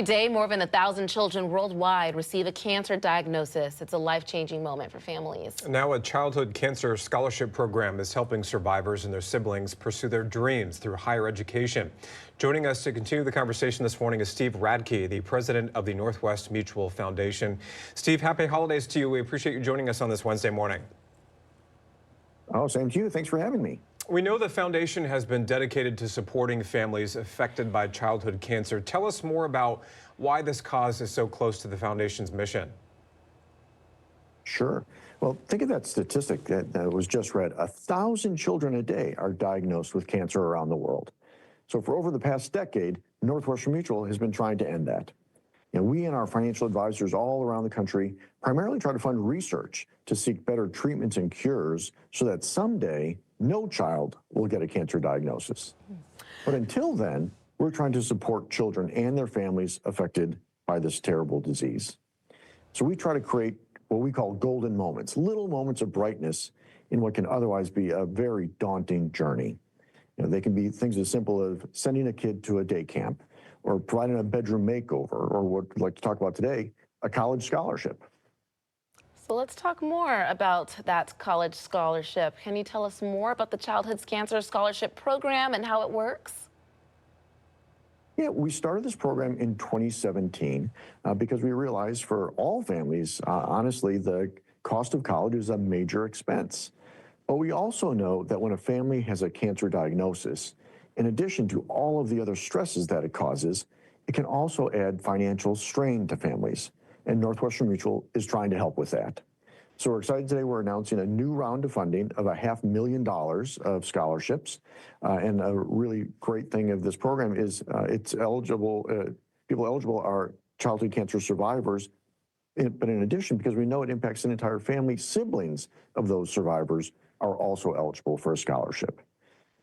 Every day, more than 1,000 children worldwide receive a cancer diagnosis. It's a life-changing moment for families. Now, a childhood cancer scholarship program is helping survivors and their siblings pursue their dreams through higher education. Joining us to continue the conversation this morning is Steve Radke, the president of the Northwest Mutual Foundation. Steve, happy holidays to you. We appreciate you joining us on this Wednesday morning. Oh, same to you. Thanks for having me. We know the foundation has been dedicated to supporting families affected by childhood cancer. Tell us more about why this cause is so close to the foundation's mission. Sure. Well, think of that statistic that was just read. 1,000 children a day are diagnosed with cancer around the world. So for over the past decade, Northwestern Mutual has been trying to end that. And we and our financial advisors all around the country primarily try to fund research to seek better treatments and cures so that someday no child will get a cancer diagnosis. But until then, we're trying to support children and their families affected by this terrible disease. So we try to create what we call golden moments, little moments of brightness in what can otherwise be a very daunting journey. You know, they can be things as simple as sending a kid to a day camp, or providing a bedroom makeover, or what we'd like to talk about today, a college scholarship. So let's talk more about that college scholarship. Can you tell us more about the Childhood Cancer Scholarship Program and how it works? Yeah, we started this program in 2017 because we realized for all families, honestly, the cost of college is a major expense. But we also know that when a family has a cancer diagnosis, in addition to all of the other stresses that it causes, it can also add financial strain to families. And Northwestern Mutual is trying to help with that. So we're excited today. We're announcing a new round of funding of $500,000 of scholarships. And a really great thing of this program is it's eligible, people eligible are childhood cancer survivors. But in addition, because we know it impacts an entire family, siblings of those survivors are also eligible for a scholarship.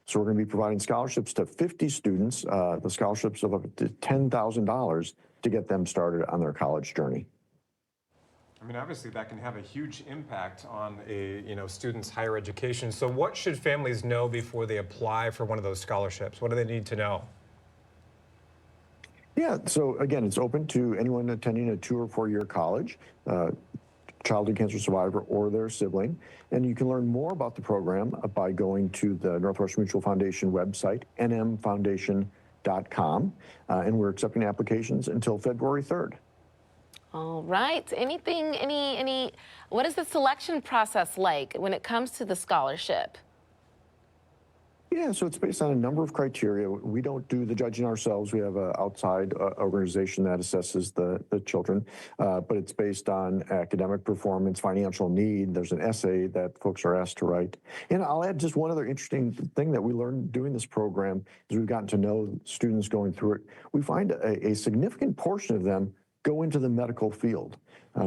So we're going to be providing scholarships to 50 students, the scholarships of up to $10,000 to get them started on their college journey. I mean, obviously that can have a huge impact on a student's higher education. So what should families know before they apply for one of those scholarships? What do they need to know? Yeah, so again, it's open to anyone attending a 2- or 4-year college, childhood cancer survivor or their sibling. And you can learn more about the program by going to the Northwestern Mutual Foundation website, nmfoundation.com. And we're accepting applications until February 3rd. All right. What is the selection process like when it comes to the scholarship? Yeah, so it's based on a number of criteria. We don't do the judging ourselves. We have an outside organization that assesses the children, but it's based on academic performance, financial need. There's an essay that folks are asked to write. And I'll add just one other interesting thing that we learned doing this program as we've gotten to know students going through it. We find a significant portion of them go into the medical field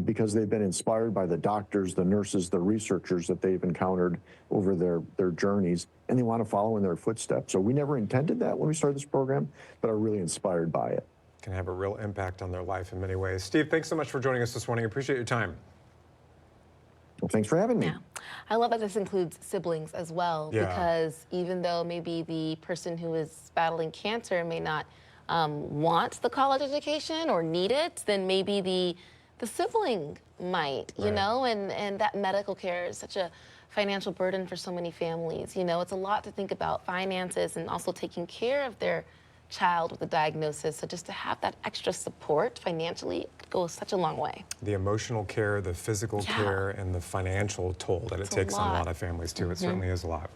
because they've been inspired by the doctors, the nurses, the researchers that they've encountered over their journeys, and they want to follow in their footsteps. So we never intended that when we started this program, but are really inspired by it. Can have a real impact on their life in many ways. Steve, thanks so much for joining us this morning. Appreciate your time. Well, thanks for having me. Yeah. I love that this includes siblings as well, because even though maybe the person who is battling cancer may not want the college education or need it, then maybe the sibling might, you know, and that medical care is such a financial burden for so many families. You know, it's a lot to think about, finances and also taking care of their child with a diagnosis. So just to have that extra support financially goes such a long way. The emotional care, the physical care, and the financial toll that it takes on a lot of families too. It certainly is a lot.